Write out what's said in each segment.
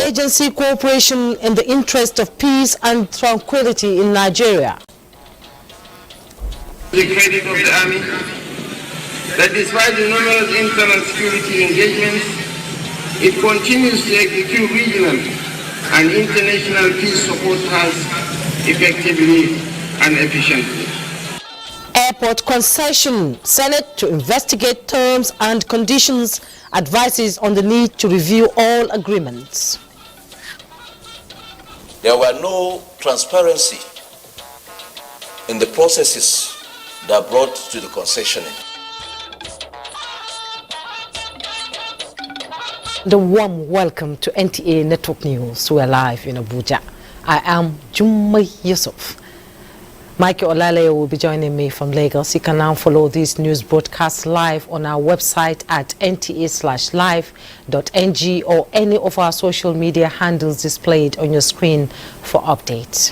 interagency cooperation in the interest of peace and tranquility in Nigeria. The credit of the Army that despite the numerous internal security engagements, it continues to execute regional and international peace support tasks effectively and efficiently. Airport concession. Senate to investigate terms and conditions, advises on the need to review all agreements. There were no transparency in the processes that brought to the concessioning. The warm welcome to NTA Network News. We are live in Abuja. I am Jummai Yusuf. Mike Olale will be joining me from Lagos. You can now follow these news broadcasts live on our website at nta/live.ng or any of our social media handles displayed on your screen for updates.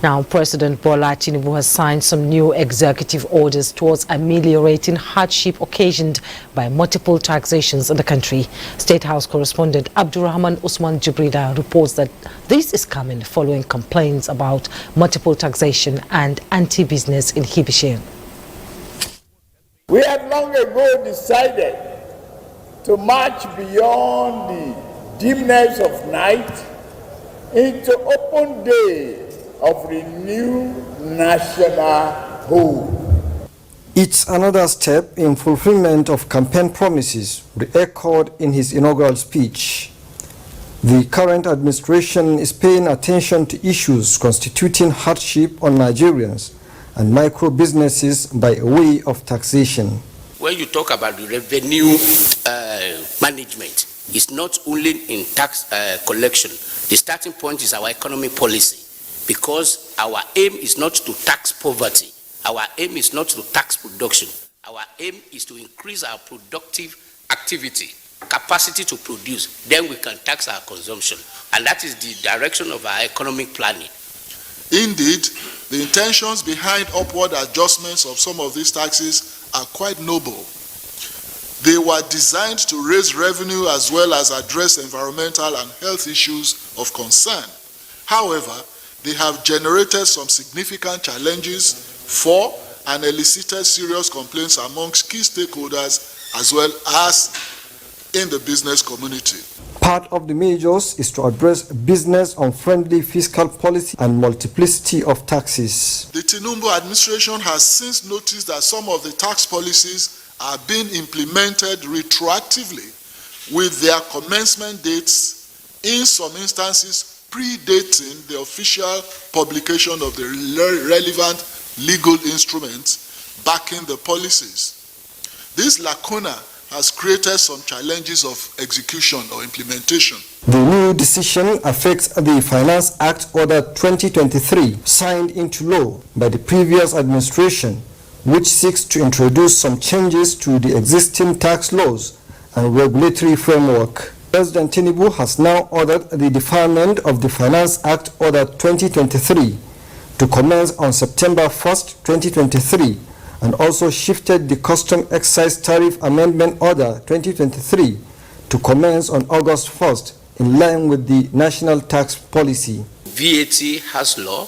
Now, President Bola Tinubu has signed some new executive orders towards ameliorating hardship occasioned by multiple taxations in the country. State House correspondent Abdurrahman Usman Jibrida reports that this is coming following complaints about multiple taxation and anti-business inhibition. We had long ago decided to march beyond the dimness of night into open day of renewed national hope. It's another step in fulfillment of campaign promises re-echoed in his inaugural speech. The current administration is paying attention to issues constituting hardship on Nigerians and micro businesses by way of taxation. When you talk about the revenue management, it's not only in tax collection. The starting point is our economic policy. Because our aim is not to tax poverty. Our aim is not to tax production. Our aim is to increase our productive activity, capacity to produce. Then we can tax our consumption. And that is the direction of our economic planning. Indeed, the intentions behind upward adjustments of some of these taxes are quite noble. They were designed to raise revenue as well as address environmental and health issues of concern. However, they have generated some significant challenges for and elicited serious complaints amongst key stakeholders as well as in the business community. Part of the measures is to address business-unfriendly fiscal policy and multiplicity of taxes. The Tinubu administration has since noticed that some of the tax policies are being implemented retroactively with their commencement dates, in some instances predating the official publication of the relevant legal instruments backing the policies. This lacuna has created some challenges of execution or implementation. The new decision affects the Finance Act Order 2023, signed into law by the previous administration, which seeks to introduce some changes to the existing tax laws and regulatory framework. President Tinubu has now ordered the deferment of the Finance Act Order 2023 to commence on September 1st, 2023, and also shifted the Custom Excise Tariff Amendment Order 2023 to commence on August 1st, in line with the national tax policy. VAT has law,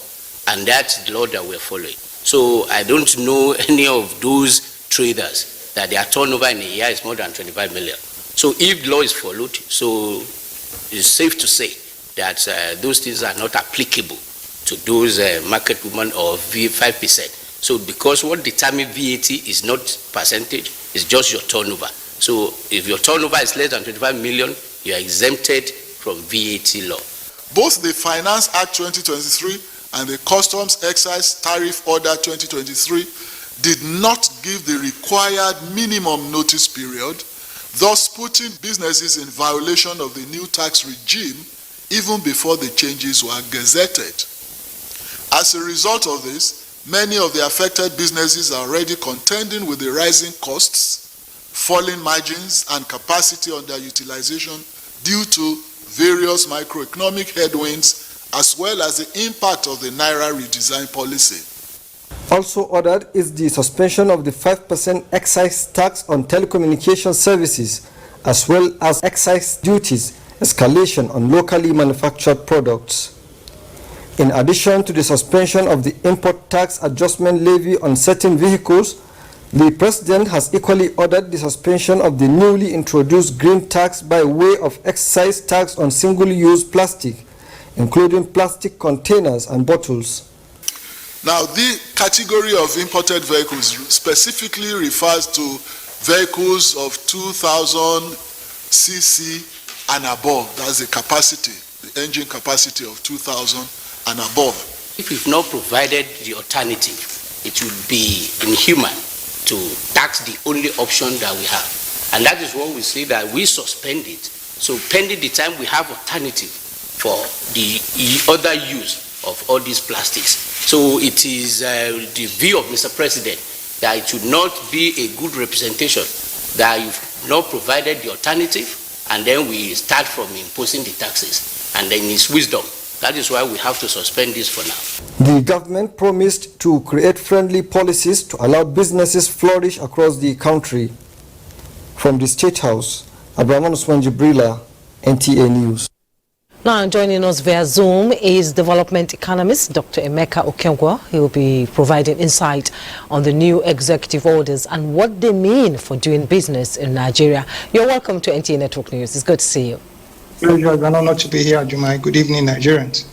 and that's the law that we're following. So I don't know any of those traders that their turnover in a year is more than 25 million. So if law is followed, so it's safe to say that those things are not applicable to those market women or 5%. So because what determines VAT is not percentage, it's just your turnover. So if your turnover is less than 25 million, you are exempted from VAT law. Both the Finance Act 2023 and the Customs Excise Tariff Order 2023 did not give the required minimum notice period, thus putting businesses in violation of the new tax regime even before the changes were gazetted. As a result of this, many of the affected businesses are already contending with the rising costs, falling margins, and capacity underutilization due to various microeconomic headwinds, as well as the impact of the Naira redesign policy. Also ordered is the suspension of the 5% excise tax on telecommunication services, as well as excise duties escalation on locally manufactured products. In addition to the suspension of the import tax adjustment levy on certain vehicles, the President has equally ordered the suspension of the newly introduced green tax by way of excise tax on single-use plastic, including plastic containers and bottles. Now, the category of imported vehicles specifically refers to vehicles of 2,000 cc and above. That's the capacity, the engine capacity of 2,000 and above. If we've not provided the alternative, it will be inhuman to tax the only option that we have. And that is what we say that we suspend it. So pending the time we have alternative for the other use of all these plastics. So it is the view of Mr. President that it should not be a good representation that you've not provided the alternative and then we start from imposing the taxes. And then it's wisdom. That is why we have to suspend this for now. The government promised to create friendly policies to allow businesses flourish across the country. From the State House, Abraham Usman Jibrila, NTA News. Now joining us via Zoom is development economist Dr. Emeka Okengwa. He will be providing insight on the new executive orders and what they mean for doing business in Nigeria. You're welcome to NTA Network News. It's good to see you. Pleasure, an honor to be here, Jummai. Good evening, Nigerians.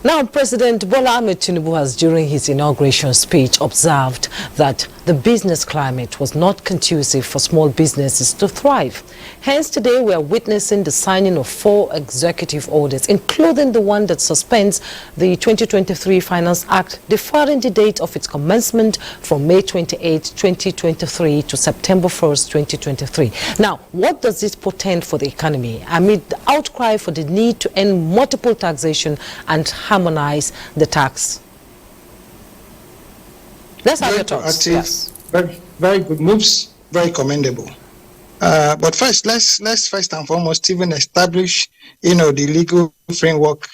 Now, President Bola Ahmed Tinubu has, during his inauguration speech, observed that the business climate was not conducive for small businesses to thrive. Hence, today we are witnessing the signing of 4 executive orders, including the one that suspends the 2023 Finance Act, deferring the date of its commencement from May 28, 2023 to September 1st, 2023. Now, what does this portend for the economy amid the outcry for the need to end multiple taxation and harmonize the tax? Let's have your thoughts. Yes. Very good moves, very commendable. But first, let's first and foremost even establish, the legal framework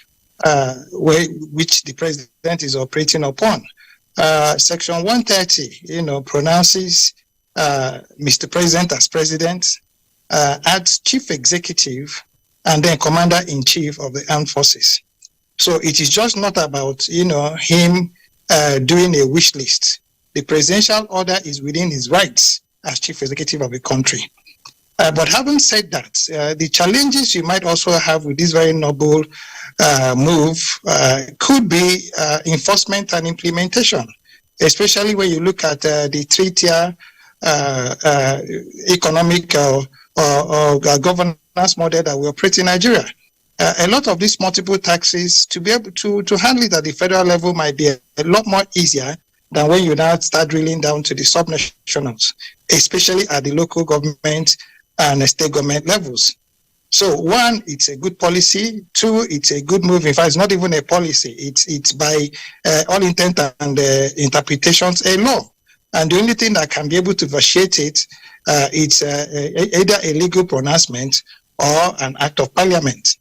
which the president is operating upon. Section 130, pronounces Mr. President as president, adds chief executive, and then commander-in-chief of the armed forces. So it is just not about, him doing a wish list. The presidential order is within his rights as chief executive of the country. But having said that, the challenges you might also have with this very noble move could be enforcement and implementation, especially when you look at the 3-tier economic or governance model that we operate in Nigeria. A lot of these multiple taxes, to be able to handle it at the federal level might be a lot more easier than when you now start drilling down to the subnationals, especially at the local government and state government levels. So 1, it's a good policy. 2, it's a good move. In fact, it's not even a policy. It's by all intent and interpretations a law. And the only thing that can be able to vitiate it, it's either a legal pronouncement or an act of parliament.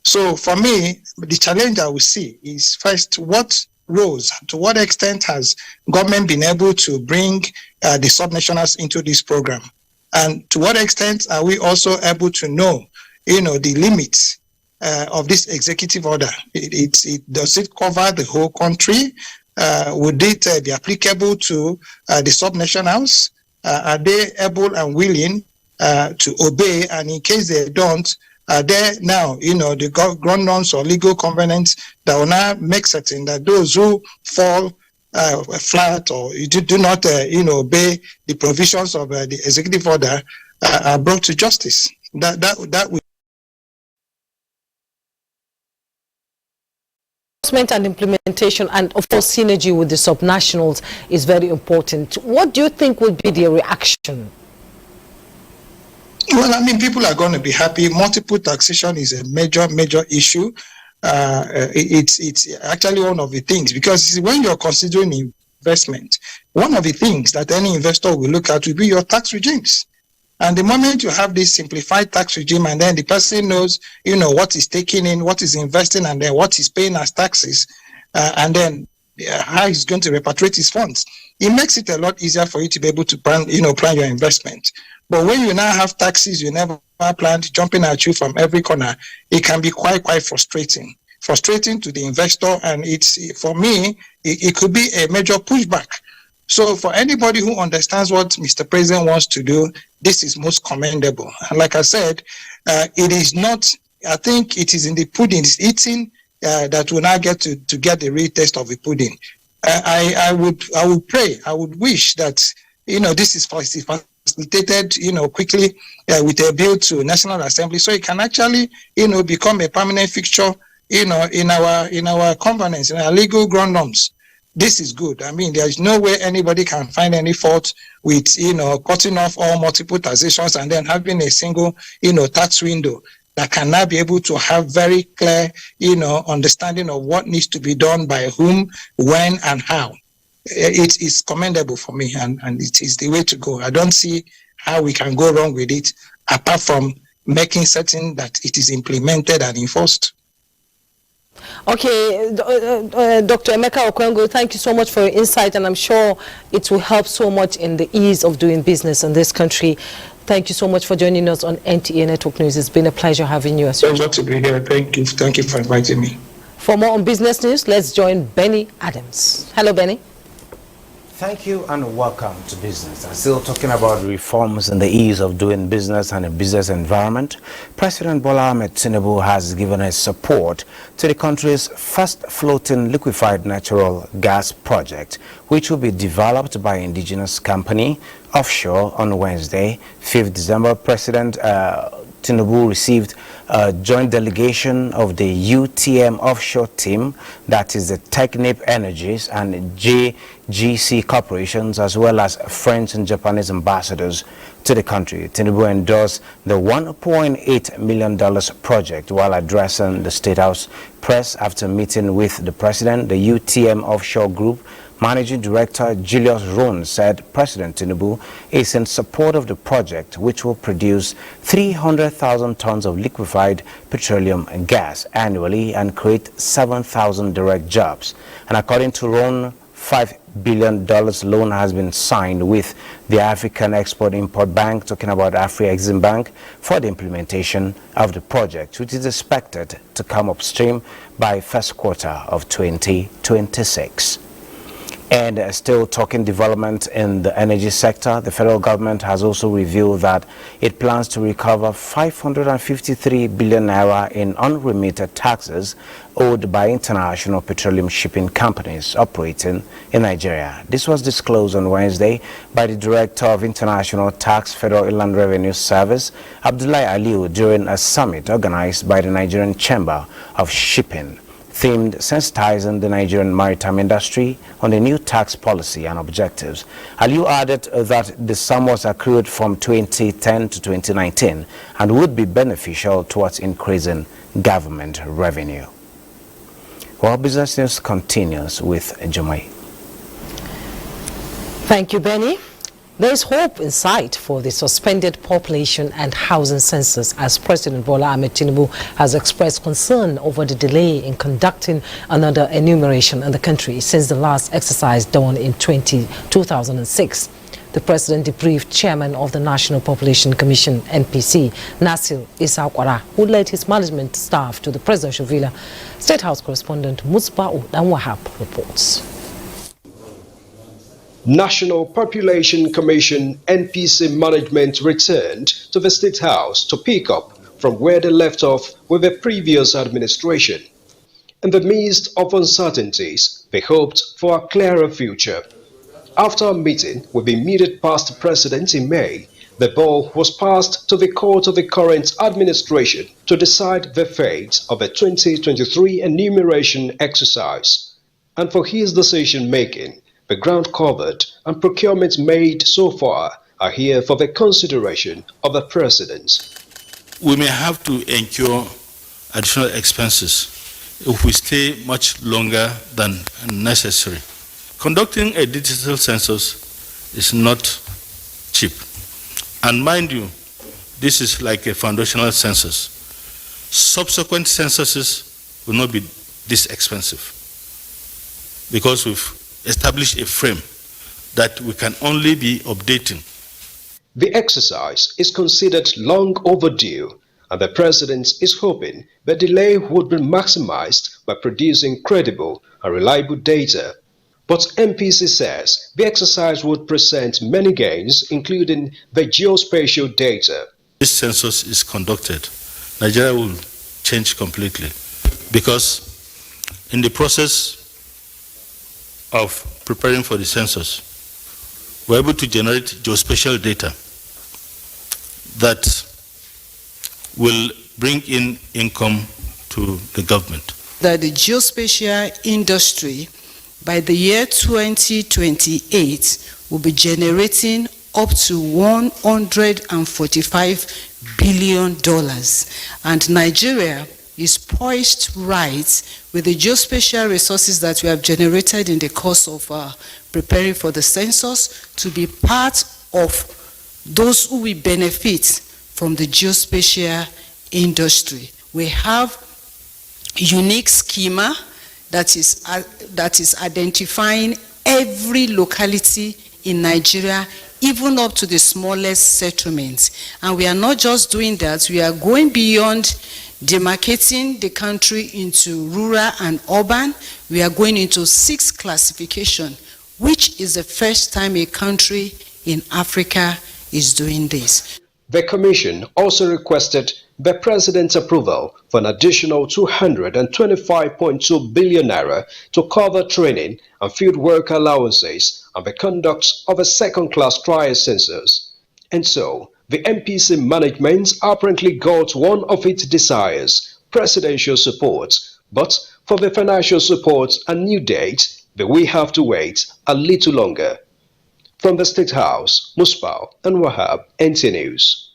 So for me, the challenge I will see is first, what roles, to what extent has government been able to bring the subnationals into this program? And to what extent are we also able to know, the limits of this executive order? Does it cover the whole country? Would it be applicable to the subnationals? Are they able and willing to obey? And in case they don't, are there now, the ground norms or legal covenants that will now make certain that those who fall flat or do not, obey the provisions of the executive order are brought to justice? That will. Enforcement and implementation, and of course synergy with the subnationals is very important. What do you think will be their reaction? Well, people are going to be happy. Multiple taxation is a major issue. It's actually one of the things, because when you're considering investment, one of the things that any investor will look at will be your tax regimes. And the moment you have this simplified tax regime, and then the person knows, what is taking in, what is investing, and then what is paying as taxes, and then how he's going to repatriate his funds, it makes it a lot easier for you to be able to plan your investment. But when you now have taxes you never planned jumping at you from every corner, it can be quite frustrating. Frustrating to the investor, and it's, for me, it could be a major pushback. So for anybody who understands what Mr. President wants to do, this is most commendable. And like I said, it is not, I think it is in the pudding, it's eating that will now get to get the real taste of the pudding. I would pray, I would wish that, this is facilitated, quickly with a bill to National Assembly, so it can actually, become a permanent fixture, in our covenants, in our legal ground norms. This is good. I mean, there is no way anybody can find any fault with, cutting off all multiple taxations and then having a single, tax window that can now be able to have very clear, understanding of what needs to be done by whom, when, and how. It is commendable for me, and it is the way to go. I don't see how we can go wrong with it, apart from making certain that it is implemented and enforced. Okay, Dr. Emeka Okwengo, thank you so much for your insight, and I'm sure it will help so much in the ease of doing business in this country. Thank you so much for joining us on NTA Network News. It's been a pleasure having you as well. Pleasure to be here. Thank you. Thank you for inviting me. For more on business news, let's join Benny Adams. Hello, Benny. Thank you and welcome to business. I'm still talking about reforms in the ease of doing business and a business environment. President Bola Ahmed Tinubu has given his support to the country's first floating liquefied natural gas project, which will be developed by an indigenous company offshore on Wednesday, 5th December. President Tinubu received a joint delegation of the UTM offshore team, that is the Technip Energies and JGC corporations, as well as French and Japanese ambassadors to the country. Tinubu endorsed the $1.8 million project while addressing the State House press after meeting with the president. The UTM offshore group Managing Director Julius Rohn said President Tinubu is in support of the project, which will produce 300,000 tons of liquefied petroleum and gas annually and create 7,000 direct jobs. And according to Rohn, $5 billion loan has been signed with the African Export-Import Bank, talking about Afri-Exim Bank, for the implementation of the project, which is expected to come upstream by first quarter of 2026. And still talking development in the energy sector, the federal government has also revealed that it plans to recover 553 billion naira in unremitted taxes owed by international petroleum shipping companies operating in Nigeria. This was disclosed on Wednesday by the Director of International Tax, Federal Inland Revenue Service, Abdullahi Aliu, during a summit organized by the Nigerian Chamber of Shipping, themed sensitizing the Nigerian maritime industry on the new tax policy and objectives. Aliu added that the sum was accrued from 2010 to 2019 and would be beneficial towards increasing government revenue. Well, business news continues with Jummai. Thank you, Benny. There is hope in sight for the suspended population and housing census, as President Bola Ahmed Tinubu has expressed concern over the delay in conducting another enumeration in the country since the last exercise done in 2006. The president debriefed chairman of the National Population Commission, NPC, Nasir Isakwara, who led his management staff to the presidential villa. State House correspondent Musba'u Danwahab reports. National Population Commission NPC management returned to the State House to pick up from where they left off with the previous administration. In the midst of uncertainties, they hoped for a clearer future. After a meeting with the immediate past president in May, the ball was passed to the court of the current administration to decide the fate of the 2023 enumeration exercise. And for his decision-making, the ground covered and procurements made so far are here for the consideration of the president. We may have to incur additional expenses if we stay much longer than necessary. Conducting a digital census is not cheap. And mind you, this is like a foundational census. Subsequent censuses will not be this expensive because we've establish a frame that we can only be updating. The exercise is considered long overdue, and the president is hoping the delay would be maximized by producing credible and reliable data. But MPC says the exercise would present many gains, including the geospatial data. This census is conducted, Nigeria will change completely, because in the process of preparing for the census, we're able to generate geospatial data that will bring in income to the government. That the geospatial industry by the year 2028 will be generating up to $145 billion, and Nigeria is poised right with the geospatial resources that we have generated in the course of preparing for the census to be part of those who will benefit from the geospatial industry. We have a unique schema that is identifying every locality in Nigeria, even up to the smallest settlements. And we are not just doing that, we are going beyond demarcating the country into rural and urban. We are going into 6 classification, which is the first time a country in Africa is doing this. The Commission also requested the President's approval for an additional 225.2 billion naira to cover training and field work allowances and the conduct of a second-class trial census. And so, the MPC management apparently got one of its desires, presidential support, but for the financial support and new date, they will have to wait a little longer. From the State House, Musbah and Wahab, NTA News.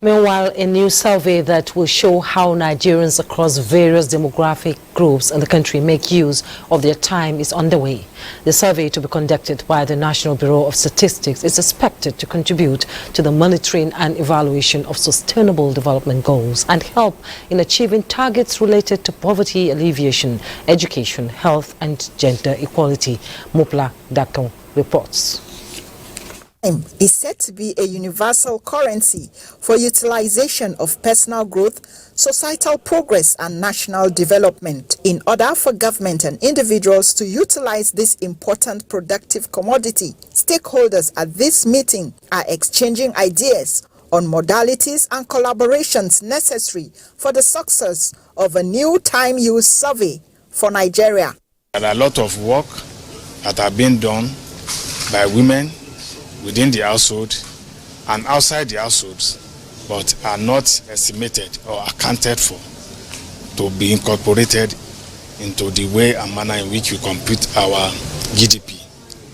Meanwhile, a new survey that will show how Nigerians across various demographic groups in the country make use of their time is underway. The survey, to be conducted by the National Bureau of Statistics, is expected to contribute to the monitoring and evaluation of sustainable development goals and help in achieving targets related to poverty alleviation, education, health and gender equality. Mupla Dakon reports. Is said to be a universal currency for utilization of personal growth, societal progress and national development. In order for government and individuals to utilize this important productive commodity, stakeholders at this meeting are exchanging ideas on modalities and collaborations necessary for the success of a new time use survey for Nigeria. There are a lot of work that are being done by women within the household and outside the households, but are not estimated or accounted for to be incorporated into the way and manner in which we compute our GDP,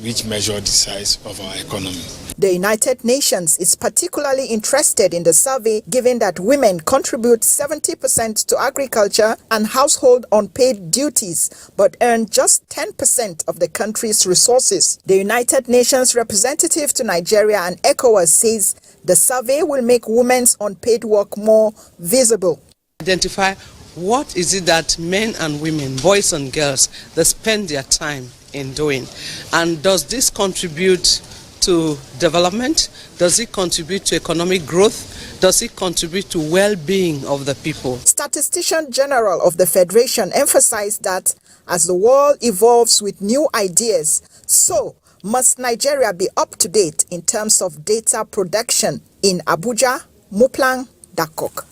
which measure the size of our economy. The United Nations is particularly interested in the survey, given that women contribute 70% to agriculture and household unpaid duties, but earn just 10% of the country's resources. The United Nations representative to Nigeria and ECOWAS says the survey will make women's unpaid work more visible. Identify what is it that men and women, boys and girls, they spend their time in doing, and does this contribute to development? Does it contribute to economic growth? Does it contribute to well-being of the people? Statistician General of the Federation emphasized that as the world evolves with new ideas, so must Nigeria be up to date in terms of data production. In Abuja, Muplang Dakok,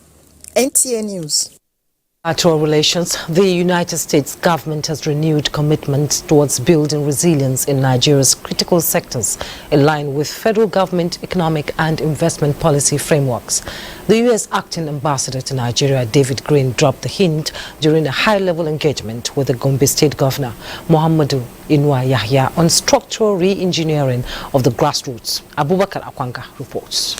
NTA News. Bilateral relations. The United States government has renewed commitment towards building resilience in Nigeria's critical sectors in line with federal government economic and investment policy frameworks. The U.S. acting ambassador to Nigeria, David Green, dropped the hint during a high-level engagement with the Gombe State Governor, Muhammadu Inuwa Yahya, on structural re-engineering of the grassroots. Abubakar Akwanga reports.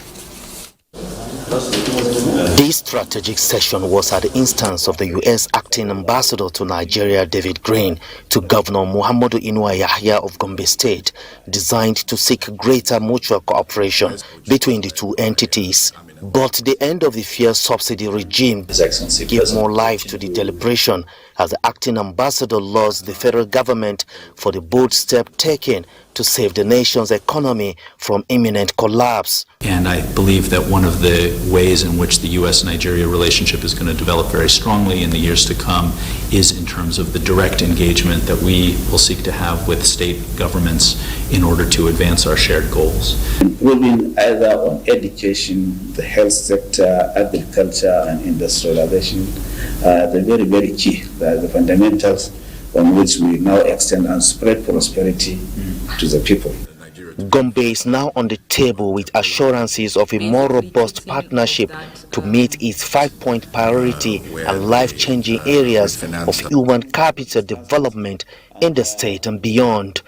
This strategic session was at the instance of the U.S. acting ambassador to Nigeria, David Green, to Governor Muhammadu Inuwa Yahya of Gombe State, designed to seek greater mutual cooperation between the two entities. But the end of the fuel subsidy regime gave more life to the deliberation as the acting ambassador lost the federal government for the bold step taken to save the nation's economy from imminent collapse. And I believe that one of the ways in which the U.S.-Nigeria relationship is going to develop very strongly in the years to come is in terms of the direct engagement that we will seek to have with state governments in order to advance our shared goals. Improving either on education, the health sector, agriculture and industrialization, they're very, very key. They're the fundamentals on which we now extend and spread prosperity to the people. Gombe is now on the table with assurances of a more robust partnership to meet its 5-point priority and life-changing areas of human capital development in the state and beyond.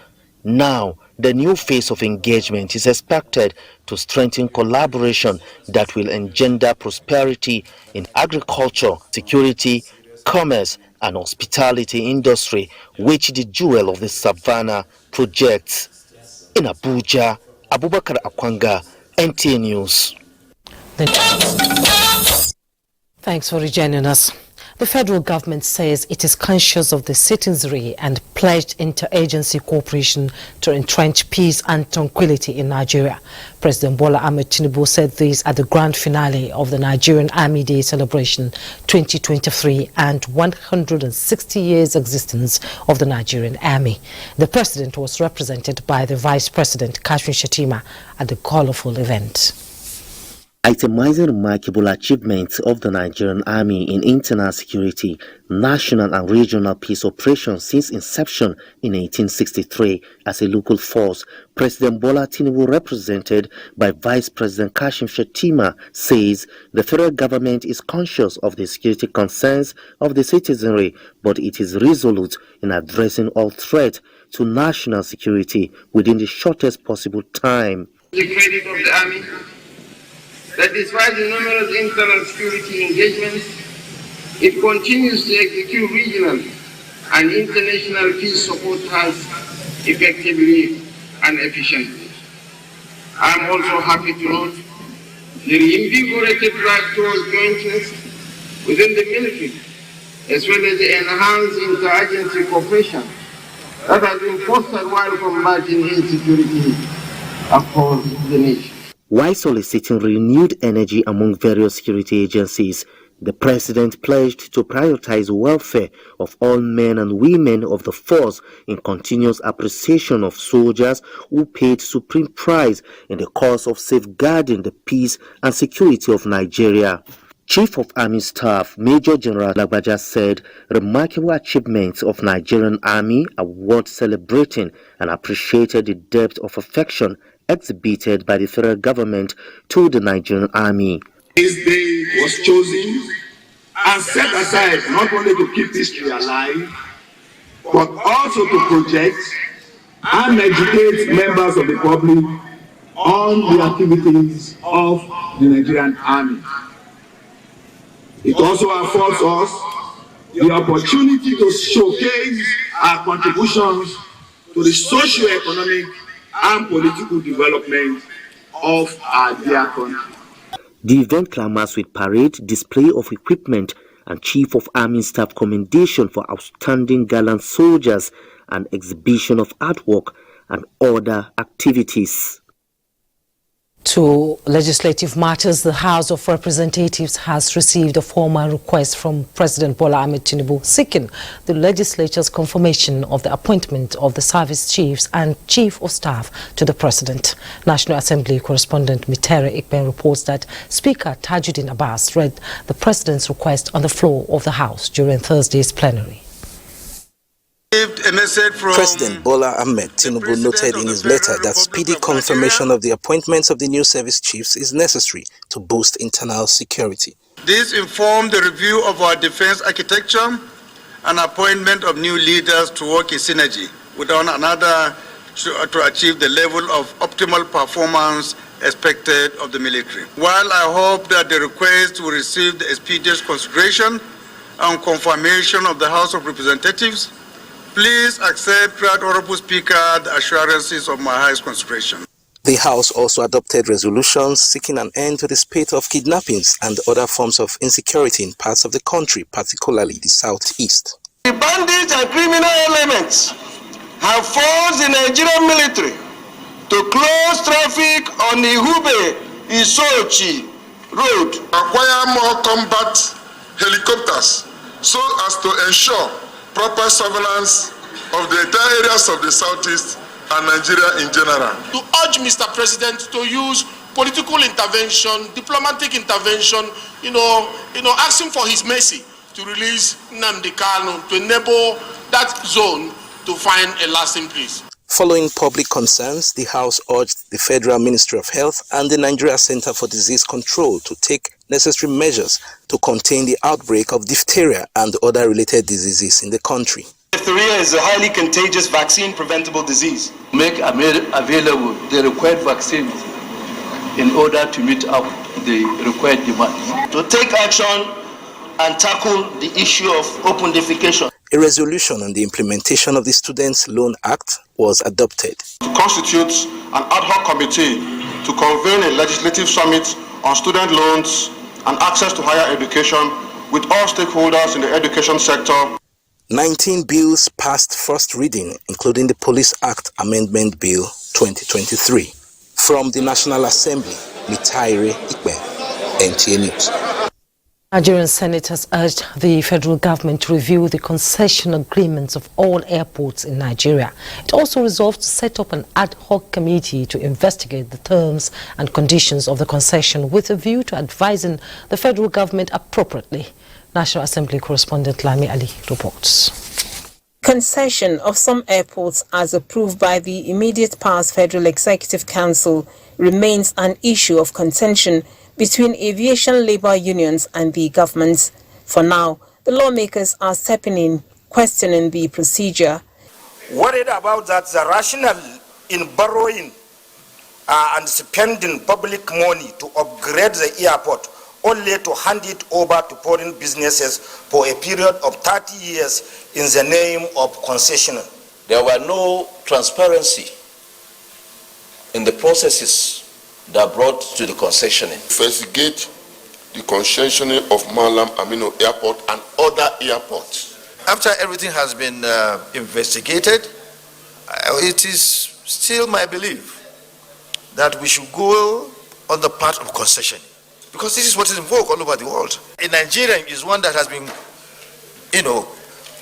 Now, the new phase of engagement is expected to strengthen collaboration that will engender prosperity in agriculture, security, commerce and hospitality industry, which the jewel of the Savannah projects. In Abuja, Abubakar Akwanga, NTA News. Thanks for rejoining us. The federal government says it is conscious of the citizenry and pledged interagency cooperation to entrench peace and tranquility in Nigeria. President Bola Ahmed Tinubu said this at the grand finale of the Nigerian Army Day celebration 2023 and 160 years existence of the Nigerian Army. The president was represented by the Vice President Kashim Shettima at the colorful event. Itemizing remarkable achievements of the Nigerian Army in internal security, national and regional peace operations since inception in 1863 as a local force, President Bola Tinubu, represented by Vice President Kashim Shettima, says the federal government is conscious of the security concerns of the citizenry, but it is resolute in addressing all threats to national security within the shortest possible time. The credit of the Army that despite the numerous internal security engagements, it continues to execute regional and international peace support tasks effectively and efficiently. I am also happy to note the reinvigorated drive towards jointness within the military, as well as the enhanced interagency cooperation that has been fostered while combating insecurity across the nation. While soliciting renewed energy among various security agencies, the president pledged to prioritize welfare of all men and women of the force in continuous appreciation of soldiers who paid supreme price in the cause of safeguarding the peace and security of Nigeria. Chief of Army Staff Major General Lagbaja said remarkable achievements of Nigerian Army are worth celebrating and appreciated the depth of affection exhibited by the federal government to the Nigerian Army. This day was chosen and set aside not only to keep history alive, but also to project and educate members of the public on the activities of the Nigerian Army. It also affords us the opportunity to showcase our contributions to the socio-economic and political development of our dear country. The event clamors with parade, display of equipment, and Chief of Army Staff commendation for outstanding gallant soldiers, and exhibition of artwork and other activities. To legislative matters, the House of Representatives has received a formal request from President Bola Ahmed Tinubu seeking the legislature's confirmation of the appointment of the service chiefs and chief of staff to the president. National Assembly correspondent Mitere Ikpen reports that Speaker Tajuddin Abbas read the president's request on the floor of the House during Thursday's plenary. President Bola Ahmed Tinubu noted in his letter that speedy confirmation of the appointments of the new service chiefs is necessary to boost internal security. This informed the review of our defense architecture and appointment of new leaders to work in synergy with one another to achieve the level of optimal performance expected of the military. While I hope that the request will receive the expeditious consideration and confirmation of the House of Representatives, please accept, Right Honorable Speaker, the assurances of my highest consideration. The House also adopted resolutions seeking an end to the spate of kidnappings and other forms of insecurity in parts of the country, particularly the southeast. The bandits and criminal elements have forced the Nigerian military to close traffic on the Hube-Isochi road. Acquire more combat helicopters so as to ensure proper surveillance of the entire areas of the Southeast and Nigeria in general. To urge Mr. President to use political intervention, diplomatic intervention, asking for his mercy to release Nnamdi Kanu to enable that zone to find a lasting peace. Following public concerns, the House urged the Federal Ministry of Health and the Nigeria Center for Disease Control to take necessary measures to contain the outbreak of diphtheria and other related diseases in the country. Diphtheria is a highly contagious vaccine-preventable disease. Make available the required vaccines in order to meet up the required demand. To take action and tackle the issue of open defecation. A resolution on the implementation of the Students' Loan Act was adopted. To constitute an ad hoc committee to convene a legislative summit on student loans and access to higher education with all stakeholders in the education sector. 19 bills passed first reading, including the Police Act Amendment Bill 2023. From the National Assembly, Mitaire Ikbe, NTA News. Nigerian senators urged the federal government to review the concession agreements of all airports in Nigeria. It also resolved to set up an ad hoc committee to investigate the terms and conditions of the concession with a view to advising the federal government appropriately. National Assembly correspondent Lami Ali reports. Concession of some airports as approved by the immediate past Federal Executive Council remains an issue of contention between aviation labor unions and the government. For now, the lawmakers are stepping in, questioning the procedure. Worried about that, the rationale in borrowing and spending public money to upgrade the airport only to hand it over to foreign businesses for a period of 30 years in the name of concession. There were no transparency in the processes that brought to the concessioning. Investigate the concessioning of Malam Aminu Airport and other airports. After everything has been investigated, it is still my belief that we should go on the path of concession, because this is what is in vogue all over the world. A Nigerian is one that has been,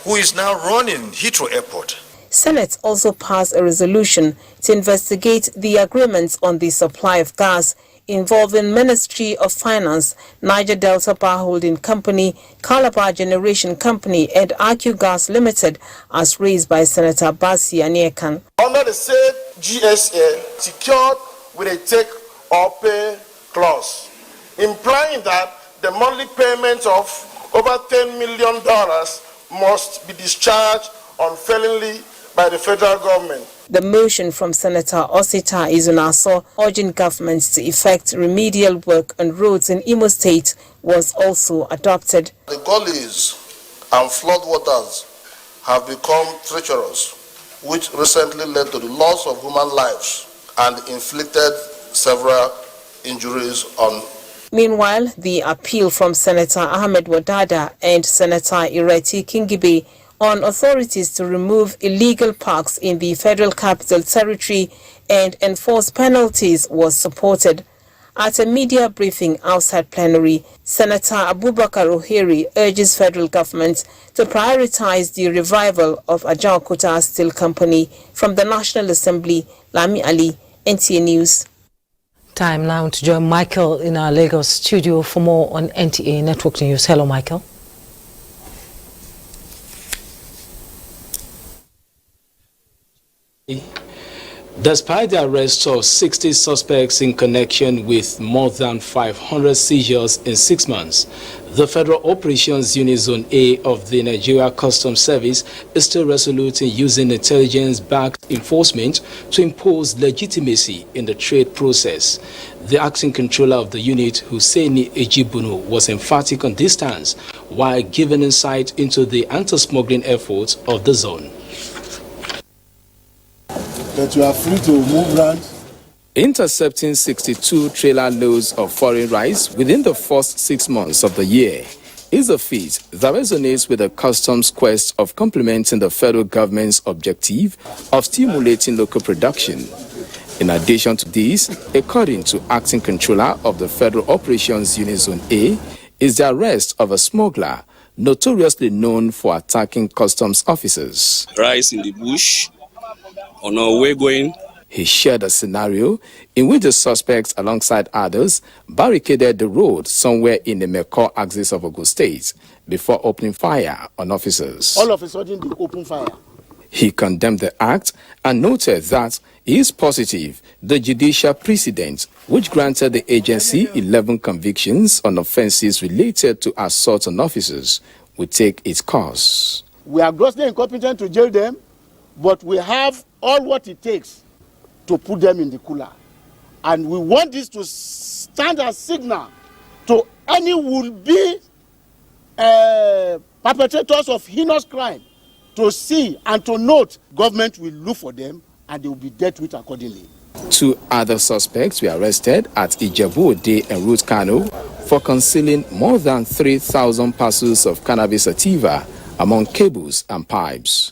who is now running Heathrow Airport. Senate also passed a resolution to investigate the agreements on the supply of gas involving Ministry of Finance, Niger Delta Power Holding Company, Calabar Generation Company, and AQ Gas Limited, as raised by Senator Basi Aniekan. Under the said GSA, secured with a take or pay clause, implying that the monthly payment of over $10 million must be discharged unfailingly by the federal government. The motion from Senator Osita Izunaso urging governments to effect remedial work on roads in Imo State was also adopted. The gullies and floodwaters have become treacherous, which recently led to the loss of human lives and inflicted several injuries on. Meanwhile, the appeal from Senator Ahmed Wadada and Senator Ireti Kingibe on authorities to remove illegal parks in the Federal Capital Territory and enforce penalties was supported. At a media briefing outside plenary, Senator Abubakar Ohiri urges federal government to prioritize the revival of Ajaokuta Steel Company. From the National Assembly, Lami Ali, NTA News. Time now to join Michael in our Lagos studio for more on NTA Network News. Hello, Michael. Despite the arrest of 60 suspects in connection with more than 500 seizures in 6 months, the Federal Operations Unit Zone A of the Nigeria Customs Service is still resolute in using intelligence-backed enforcement to impose legitimacy in the trade process. The acting controller of the unit, Husseini Ejibunu, was emphatic on this stance while giving insight into the anti-smuggling efforts of the zone. That you are free to move around. Intercepting 62 trailer loads of foreign rice within the first 6 months of the year is a feat that resonates with the customs quest of complementing the federal government's objective of stimulating local production. In addition to this, according to Acting Controller of the Federal Operations Unit Zone A, is the arrest of a smuggler notoriously known for attacking customs officers. Rice in the bush, on our way going. He shared a scenario in which the suspects, alongside others, barricaded the road somewhere in the Mekong axis of Ogun State before opening fire on officers. All of a sudden, they open fire. He condemned the act and noted that he is positive the judicial precedent, which granted the agency 11 convictions on offences related to assault on officers, will take its course. We are grossly incompetent to jail them, but we have all what it takes to put them in the cooler. And we want this to stand as signal to any would-be perpetrators of heinous crime to see and to note government will look for them and they will be dealt with accordingly. 2 other suspects were arrested at Ijebu-Ode and Route Kano for concealing more than 3,000 parcels of cannabis sativa among cables and pipes.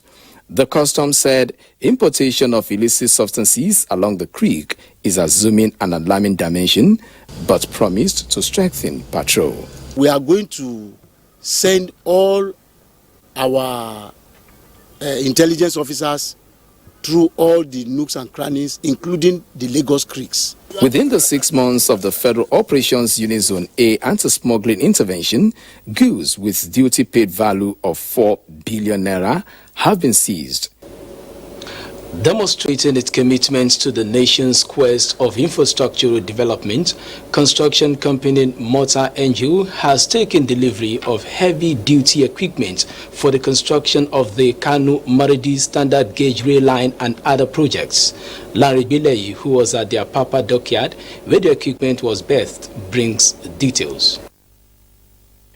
The customs said importation of illicit substances along the creek is assuming an alarming dimension, but promised to strengthen patrol. We are going to send all our intelligence officers through all the nooks and crannies, including the Lagos creeks. Within the 6 months of the Federal Operations Unit Zone A anti-smuggling intervention, goods with duty-paid value of 4 billion naira have been seized. Demonstrating its commitment to the nation's quest of infrastructural development, construction company Mortar Angel has taken delivery of heavy-duty equipment for the construction of the Kano-Maradi standard gauge rail line and other projects. Larry Bilei, who was at their Papa dockyard where the equipment was berthed, brings details.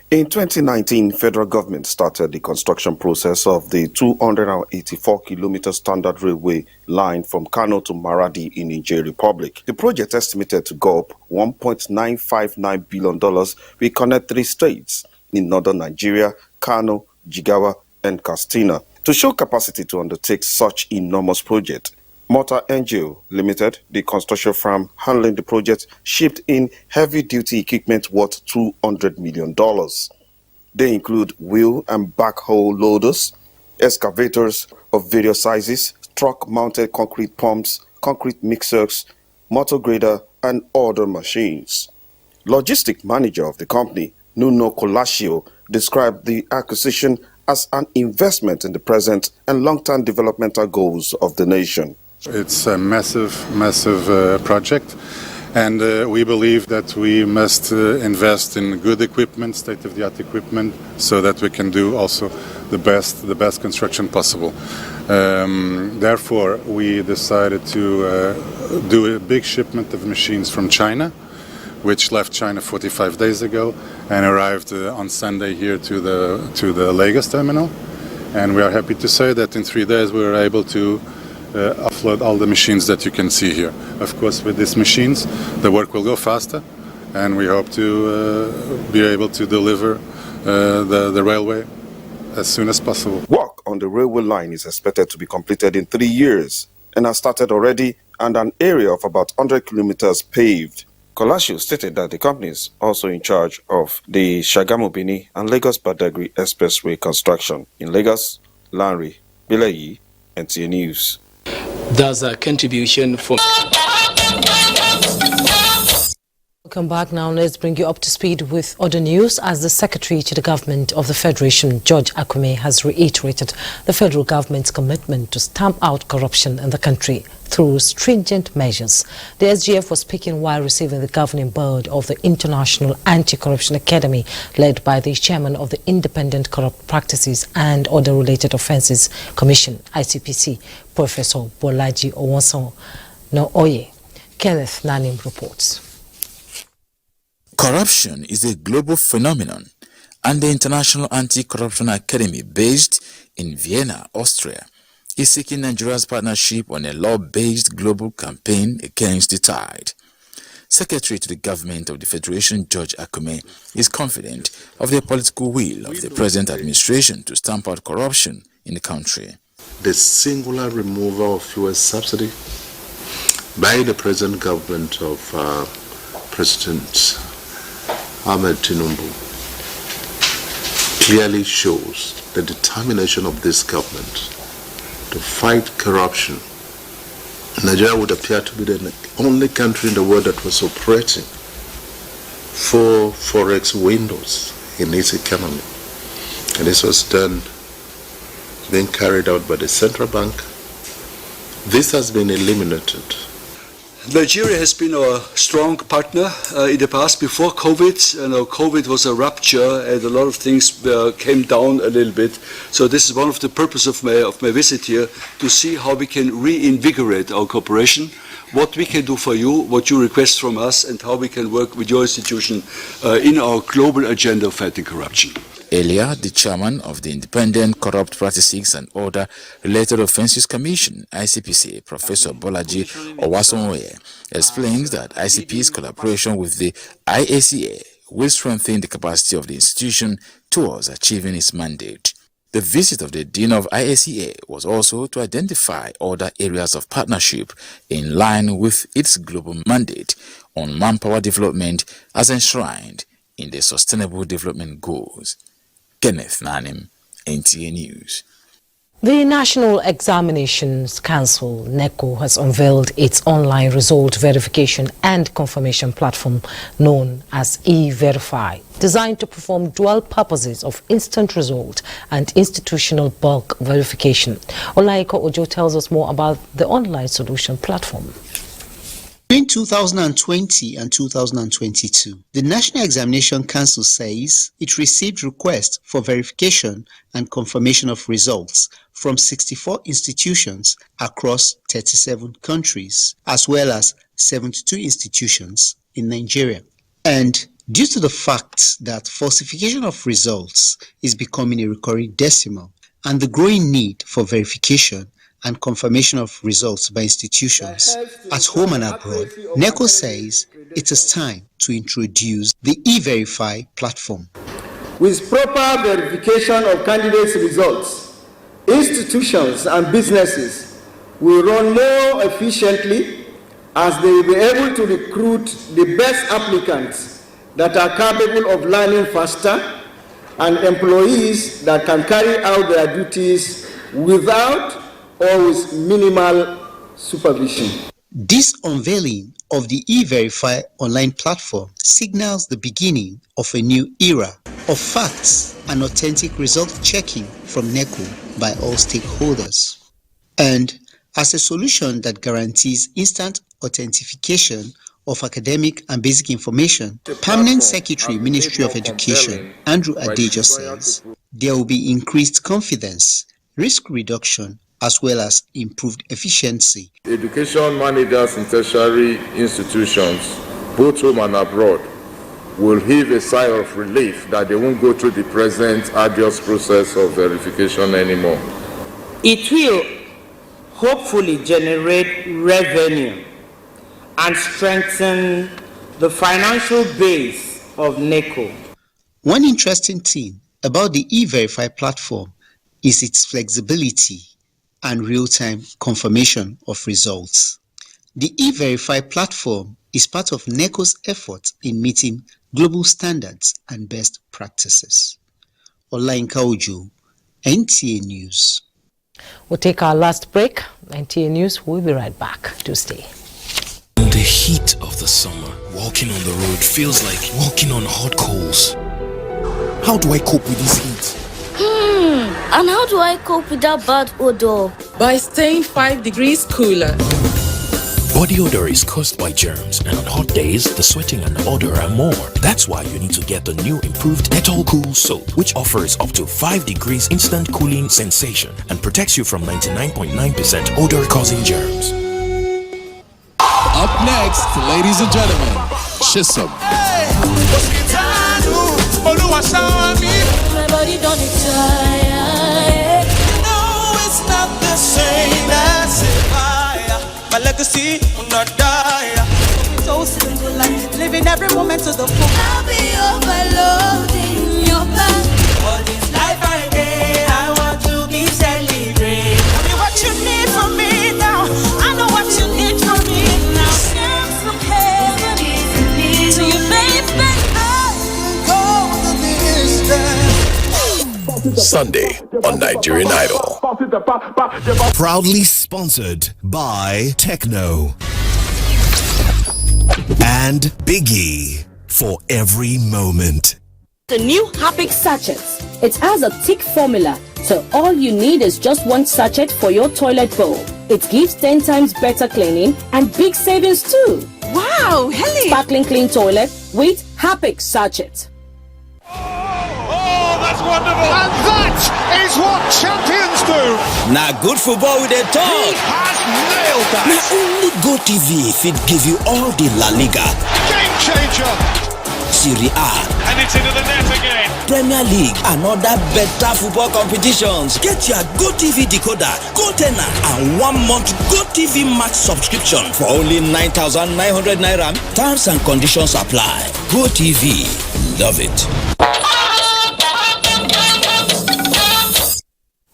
In 2019, federal government started the construction process of the 284-kilometer standard railway line from Kano to Maradi in Niger Republic. The project, estimated to go up $1.959 billion, will connect 3 states in northern Nigeria, Kano, Jigawa, and Katsina. To show capacity to undertake such enormous project, Mortar Angel Limited, the construction firm handling the project, shipped in heavy-duty equipment worth $200 million. They include wheel and backhoe loaders, excavators of various sizes, truck-mounted concrete pumps, concrete mixers, motor grader, and other machines. Logistic manager of the company, Nuno Colascio, described the acquisition as an investment in the present and long-term developmental goals of the nation. It's a massive project, and we believe that we must invest in good equipment, state-of-the-art equipment, so that we can do also the best construction possible. Therefore, we decided to do a big shipment of machines from China, which left China 45 days ago and arrived on Sunday here to the Lagos terminal. And we are happy to say that in 3 days we were able to offload all the machines that you can see here. Of course, with these machines, the work will go faster, and we hope to be able to deliver the railway as soon as possible. Work on the railway line is expected to be completed in 3 years and has started already, and an area of about 100 kilometers paved. Colascio stated that the company is also in charge of the Shagamu-Bini and Lagos-Badagry Expressway construction. In Lagos, Larry Bilei, NTA News. That's a contribution from... Welcome back. Now let's bring you up to speed with other news. As the Secretary to the Government of the Federation, George Akume, has reiterated the federal government's commitment to stamp out corruption in the country through stringent measures. The SGF was speaking while receiving the governing board of the International Anti-Corruption Academy, led by the chairman of the Independent Corrupt Practices and Other Related Offences Commission, ICPC, Professor Bolaji Owonsan Oye. Kenneth Nanim reports. Corruption is a global phenomenon, and the International Anti-Corruption Academy, based in Vienna, Austria, is seeking Nigeria's partnership on a law-based global campaign against the tide. Secretary to the Government of the Federation, George Akume, is confident of the political will of the present administration to stamp out corruption in the country. The singular removal of fuel subsidy by the present government of President Ahmed Tinubu clearly shows the determination of this government to fight corruption. Nigeria would appear to be the only country in the world that was operating 4 forex windows in its economy. And this was being carried out by the central bank. This has been eliminated. Nigeria has been a strong partner in the past. Before COVID, COVID was a rupture and a lot of things came down a little bit. So this is one of the purposes of my visit here, to see how we can reinvigorate our cooperation, what we can do for you, what you request from us, and how we can work with your institution in our global agenda of fighting corruption. Earlier, the chairman of the Independent Corrupt Practices and Other Related Offences Commission, ICPC, Professor Bolaji Owasonwoye, explains that ICP's collaboration with the IACA will strengthen the capacity of the institution towards achieving its mandate. The visit of the Dean of IACA was also to identify other areas of partnership in line with its global mandate on manpower development as enshrined in the Sustainable Development Goals. Kenneth Nanim, NTA News. The National Examinations Council, NECO, has unveiled its online result verification and confirmation platform known as E-Verify, designed to perform dual purposes of instant result and institutional bulk verification. Olaiko Ojo tells us more about the online solution platform. Between 2020 and 2022, the National Examination Council says it received requests for verification and confirmation of results from 64 institutions across 37 countries, as well as 72 institutions in Nigeria. And due to the fact that falsification of results is becoming a recurring decimal and the growing need for verification and confirmation of results by institutions at home and abroad, NECO says it is time to introduce the E-Verify platform. With proper verification of candidates' results, institutions and businesses will run more efficiently, as they will be able to recruit the best applicants that are capable of learning faster and employees that can carry out their duties without or with minimal supervision. This unveiling of the E-Verify online platform signals the beginning of a new era of facts and authentic result checking from NECO by all stakeholders. And as a solution that guarantees instant authentication of academic and basic information, Permanent Secretary, Ministry of Education, Andrew Adejo says there will be increased confidence, risk reduction, as well as improved efficiency. Education managers in tertiary institutions, both home and abroad, will heave a sigh of relief that they won't go through the present arduous process of verification anymore. It will hopefully generate revenue and strengthen the financial base of NECO. One interesting thing about the E-Verify platform is its flexibility and real-time confirmation of results. The E-Verify platform is part of NECO's effort in meeting global standards and best practices. Olainka Ojo, NTA News. We'll take our last break. NTA News, we'll be right back. Do stay. In the heat of the summer, walking on the road feels like walking on hot coals. How do I cope with this heat? And how do I cope with that bad odor? By staying 5 degrees cooler. Body odor is caused by germs, and on hot days, the sweating and odor are more. That's why you need to get the new improved Dettol Cool Soap, which offers up to 5 degrees instant cooling sensation and protects you from 99.9% odor-causing germs. Up next, ladies and gentlemen, Yusuf. My body don't retire. No, it's not the same as if my legacy will not die. So simple. living every moment to the full. I'll be overloading your plan. All this life I get, I want to be celebrated. Tell me what you need from me now. I know what you need from me now. Send from heaven to you, baby. I can go the distance. Sunday on Nigerian Idol. Proudly sponsored by Techno and Biggie for every moment. The new Happic sachets. It has a thick formula, so all you need is just one sachet for your toilet bowl. It gives 10 times better cleaning and big savings too. Wow, Helen! Sparkling clean toilet with Happic sachet. That's wonderful. And that is what champions do. Now good football with a talk. He has nailed that. Now only GoTV fit give you all the La Liga. Game changer. Serie A. And it's into the net again. Premier League and other better football competitions. Get your GoTV decoder, GoTenna and 1 month GoTV Max subscription for only 9,900 naira. Terms and conditions apply. GoTV. Love it.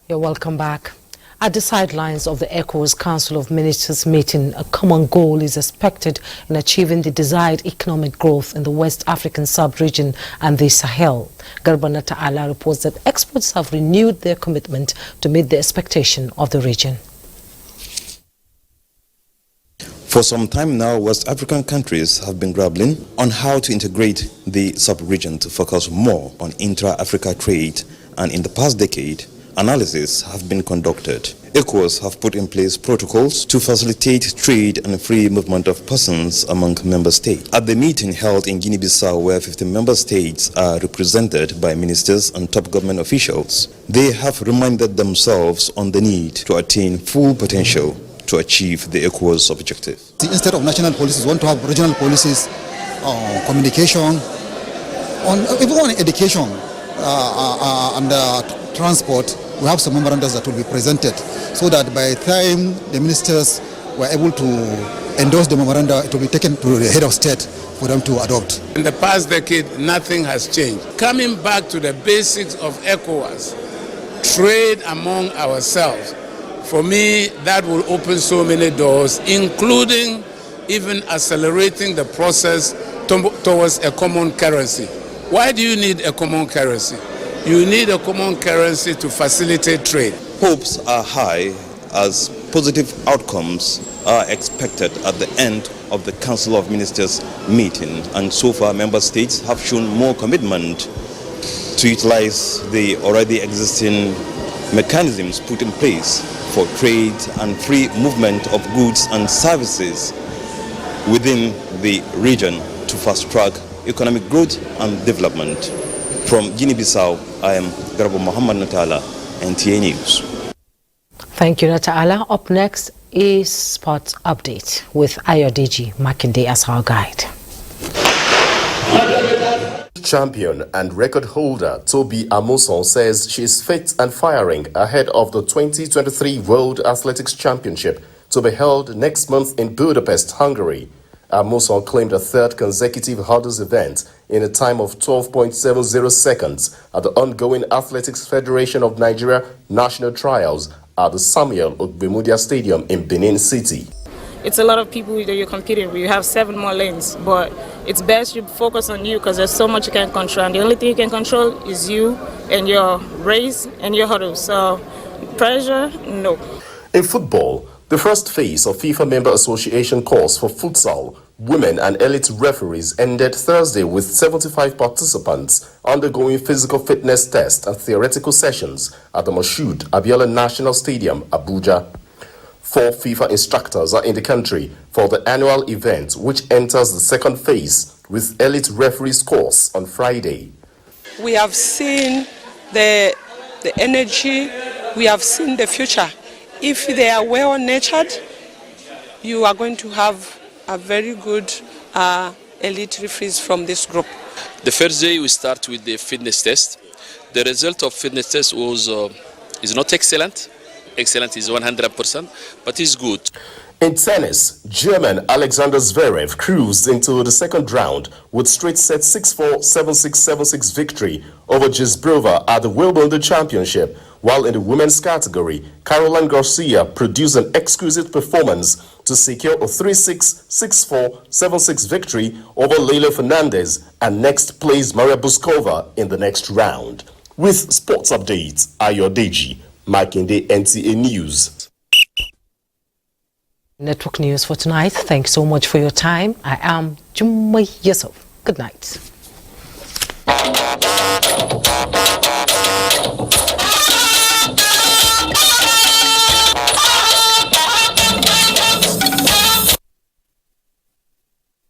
You're welcome back. At the sidelines of the ECOWAS Council of Ministers meeting, a common goal is expected in achieving the desired economic growth in the West African sub-region and the Sahel. Garba Nata'ala reports that experts have renewed their commitment to meet the expectation of the region. For some time now, West African countries have been grappling on how to integrate the sub-region to focus more on intra-Africa trade, and in the past decade, analysis have been conducted. ECOWAS have put in place protocols to facilitate trade and free movement of persons among member states. At the meeting held in Guinea-Bissau, where 50 member states are represented by ministers and top government officials, they have reminded themselves on the need to attain full potential to achieve the ECOWAS objective. Instead of national policies, we want to have regional policies on communication, even on education and transport. We have some memorandums that will be presented so that by the time the ministers were able to endorse the memoranda, it will be taken to the head of state for them to adopt. In the past decade, nothing has changed. Coming back to the basics of ECOWAS, trade among ourselves, for me, that will open so many doors, including even accelerating the process towards a common currency. Why do you need a common currency? You need a common currency to facilitate trade. Hopes are high as positive outcomes are expected at the end of the Council of Ministers meeting, and so far member states have shown more commitment to utilize the already existing mechanisms put in place for trade and free movement of goods and services within the region to fast-track economic growth and development. From Guinea-Bissau, I am Garba Muhammad Natala, NTA News. Thank you, Natala. Up next is Sports Update with Ayodeji Makinde as our guide. Champion and record holder Toby Amuson says she is fit and firing ahead of the 2023 World Athletics Championship to be held next month in Budapest, Hungary. Amuson claimed a third consecutive hurdles event in a time of 12.70 seconds at the ongoing Athletics Federation of Nigeria National Trials at the Samuel Ogbemudia Stadium in Benin City. It's a lot of people that you're competing with. You have 7 more lanes, but it's best you focus on you because there's so much you can't control. And the only thing you can control is you and your race and your hurdles. So pressure, no. In football, the first phase of FIFA Member Association course for futsal, women and elite referees ended Thursday with 75 participants undergoing physical fitness tests and theoretical sessions at the Moshood Abiola National Stadium, Abuja. 4 FIFA instructors are in the country for the annual event, which enters the second phase with elite referees course on Friday. We have seen the energy, we have seen the future. If they are well-natured, you are going to have a very good elite referees from this group. The first day we start with the fitness test. The result of fitness test was is not excellent. Excellent is 100%, but it's good. In tennis, German Alexander Zverev cruised into the second round with straight set 6-4, 7-6, 7-6 victory over Gisbrova at the Wimbledon Championship, while in the women's category, Caroline Garcia produced an exquisite performance to secure a 3-6, 6-4, 7-6 victory over Leila Fernandez, and next plays Maria Buskova in the next round. With sports updates, Ayodeji, Makinde, NTA News. Network news for tonight. Thanks so much for your time. I am Jummai Yusuf. Good night.